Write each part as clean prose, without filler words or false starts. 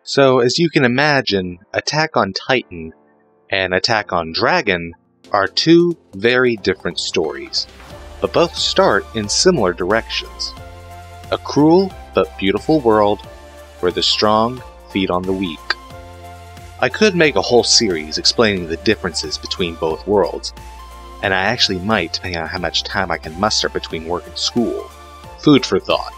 So, as you can imagine, Attack on Titan and Attack on Dragon are two very different stories, but both start in similar directions. A cruel but beautiful world where the strong feed on the weak. I could make a whole series explaining the differences between both worlds, and I actually might, depending on how much time I can muster between work and school. Food for thought.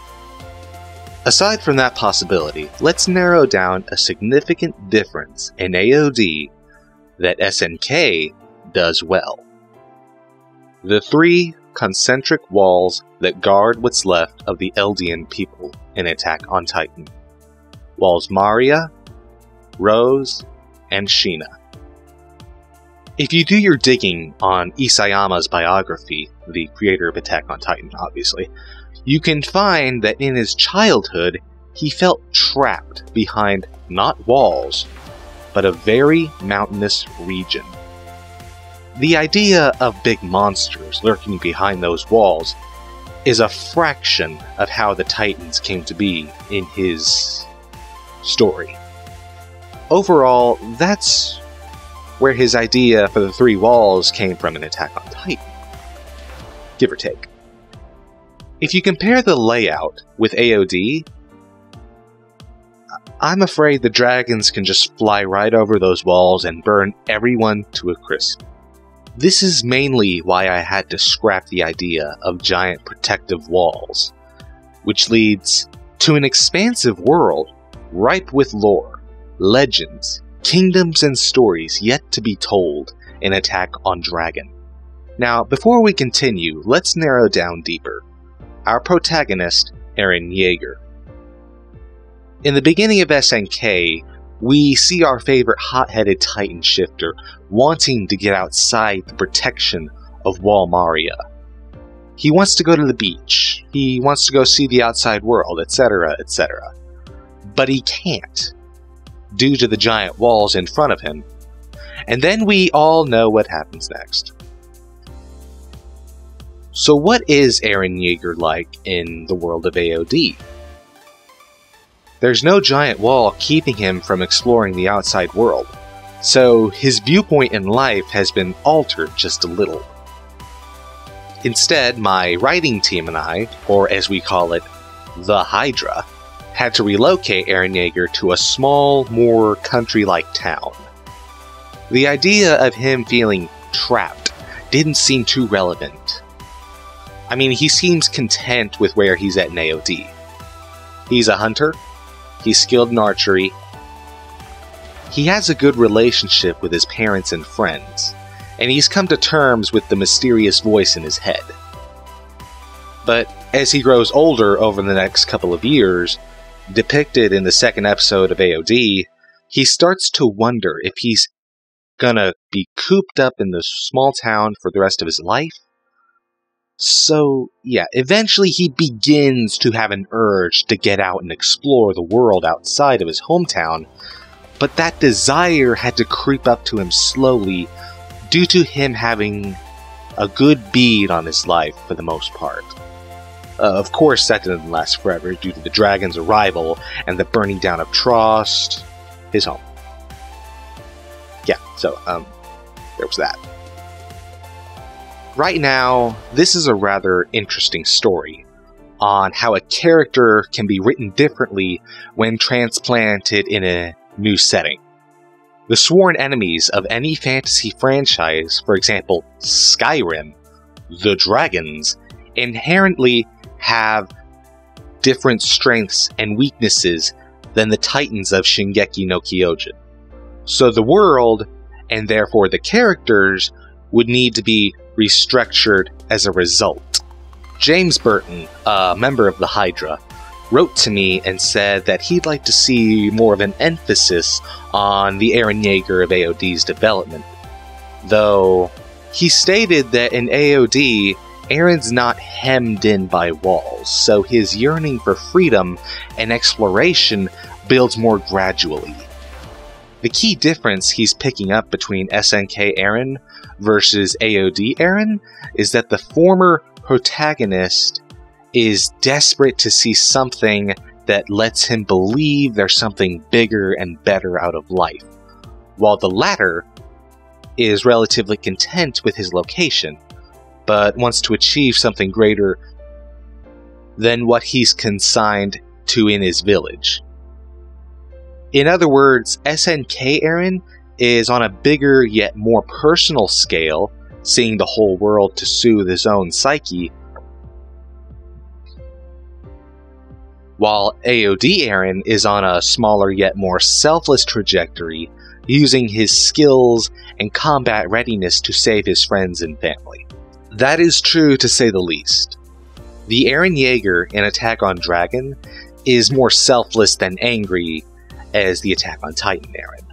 Aside from that possibility, let's narrow down a significant difference in AOD that SNK does well. The three concentric walls that guard what's left of the Eldian people in Attack on Titan. Walls Maria, Rose, and Sheena. If you do your digging on Isayama's biography, the creator of Attack on Titan obviously, you can find that in his childhood, he felt trapped behind not walls, but a very mountainous region. The idea of big monsters lurking behind those walls is a fraction of how the Titans came to be in his story. Overall, that's where his idea for the three walls came from in Attack on Titan. Give or take. If you compare the layout with AOD, I'm afraid the dragons can just fly right over those walls and burn everyone to a crisp. This is mainly why I had to scrap the idea of giant protective walls, which leads to an expansive world ripe with lore, legends, kingdoms, and stories yet to be told in Attack on Dragon. Now, before we continue, let's narrow down deeper. Our protagonist, Eren Jaeger. In the beginning of SNK, we see our favorite hot-headed Titan shifter wanting to get outside the protection of Wall Maria. He wants to go to the beach, he wants to go see the outside world, etc., etc. But he can't, due to the giant walls in front of him. And then we all know what happens next. So what is Eren Jaeger like in the world of AOD? There's no giant wall keeping him from exploring the outside world, so his viewpoint in life has been altered just a little. Instead, my writing team and I, or as we call it, the Hydra, had to relocate Eren Jaeger to a small, more country-like town. The idea of him feeling trapped didn't seem too relevant. I mean, he seems content with where he's at in AOD. He's a hunter, he's skilled in archery, he has a good relationship with his parents and friends, and he's come to terms with the mysterious voice in his head. But as he grows older over the next couple of years, depicted in the second episode of AOD, he starts to wonder if he's gonna be cooped up in this small town for the rest of his life. So, yeah, eventually he begins to have an urge to get out and explore the world outside of his hometown, but that desire had to creep up to him slowly due to him having a good bead on his life for the most part. Of course, that didn't last forever due to the dragon's arrival and the burning down of Trost, his home. Yeah, so, there was that. Right now, this is a rather interesting story on how a character can be written differently when transplanted in a new setting. The sworn enemies of any fantasy franchise, for example, Skyrim, the dragons, inherently have different strengths and weaknesses than the titans of Shingeki no Kyojin. So the world, and therefore the characters, would need to be restructured as a result. James Burton, a member of the Hydra, wrote to me and said that he'd like to see more of an emphasis on the Eren Jaeger of AOD's development. Though, he stated that in AOD, Eren's not hemmed in by walls, so his yearning for freedom and exploration builds more gradually. The key difference he's picking up between SNK Eren versus AOD Eren is that the former protagonist is desperate to see something that lets him believe there's something bigger and better out of life, while the latter is relatively content with his location, but wants to achieve something greater than what he's consigned to in his village. In other words, SNK Eren is on a bigger yet more personal scale, seeing the whole world to soothe his own psyche, while AOD Eren is on a smaller yet more selfless trajectory, using his skills and combat readiness to save his friends and family. That is true to say the least. The Eren Jaeger in Attack on Dragon is more selfless than angry as the Attack on Titan Eren.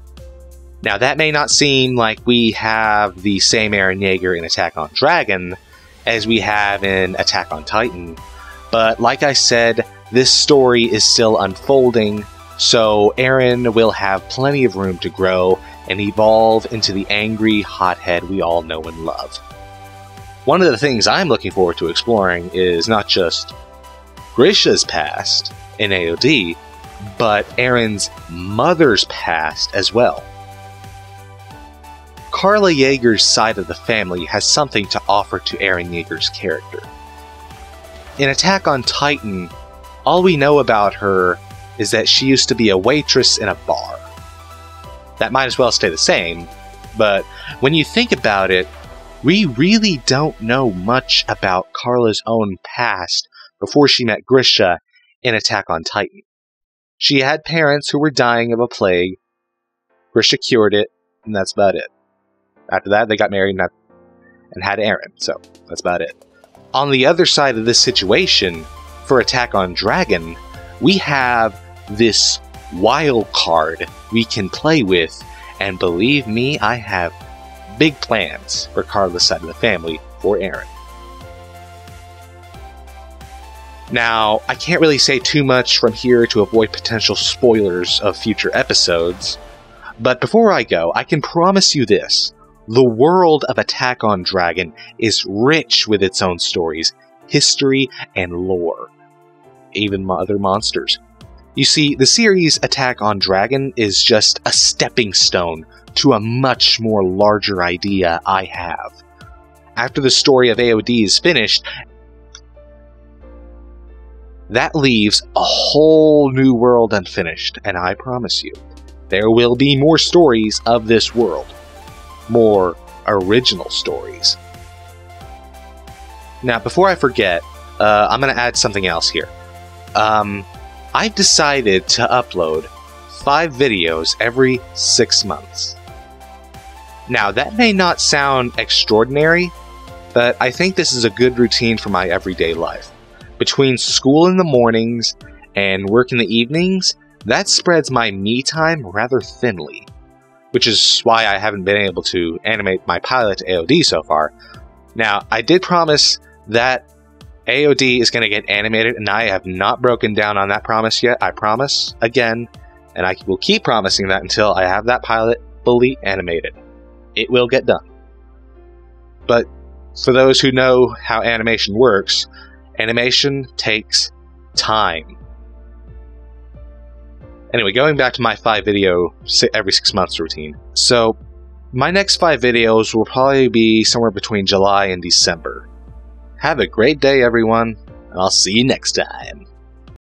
Now that may not seem like we have the same Eren Jaeger in Attack on Dragon as we have in Attack on Titan, but like I said, this story is still unfolding, so Eren will have plenty of room to grow and evolve into the angry hothead we all know and love. One of the things I'm looking forward to exploring is not just Grisha's past in AOD, but Eren's mother's past as well. Carla Jaeger's side of the family has something to offer to Eren Jaeger's character. In Attack on Titan, all we know about her is that she used to be a waitress in a bar. That might as well stay the same, but when you think about it, we really don't know much about Carla's own past before she met Grisha in Attack on Titan. She had parents who were dying of a plague, Grisha cured it, and that's about it. After that, they got married and had Eren, so that's about it. On the other side of this situation, for Attack on Dragon, we have this wild card we can play with, and believe me, I have big plans for Carla's side of the family for Eren. Now, I can't really say too much from here to avoid potential spoilers of future episodes, but before I go, I can promise you this. The world of Attack on Dragon is rich with its own stories, history, and lore. Even other monsters. You see, the series Attack on Dragon is just a stepping stone to a much more larger idea I have. After the story of AOD is finished, that leaves a whole new world unfinished, and I promise you, there will be more stories of this world. More original stories. Now, before I forget, I'm going to add something else here. I've decided to upload 5 videos every 6 months. Now, that may not sound extraordinary, but I think this is a good routine for my everyday life. Between school in the mornings and work in the evenings, that spreads my me time rather thinly, which is why I haven't been able to animate my pilot to AOD so far. Now, I did promise that AOD is going to get animated, and I have not broken down on that promise yet. I promise again, and I will keep promising that until I have that pilot fully animated. It will get done. But for those who know how animation works, animation takes time. Anyway, going back to my 5 video every 6 months routine. So, my next 5 videos will probably be somewhere between July and December. Have a great day, everyone, and I'll see you next time.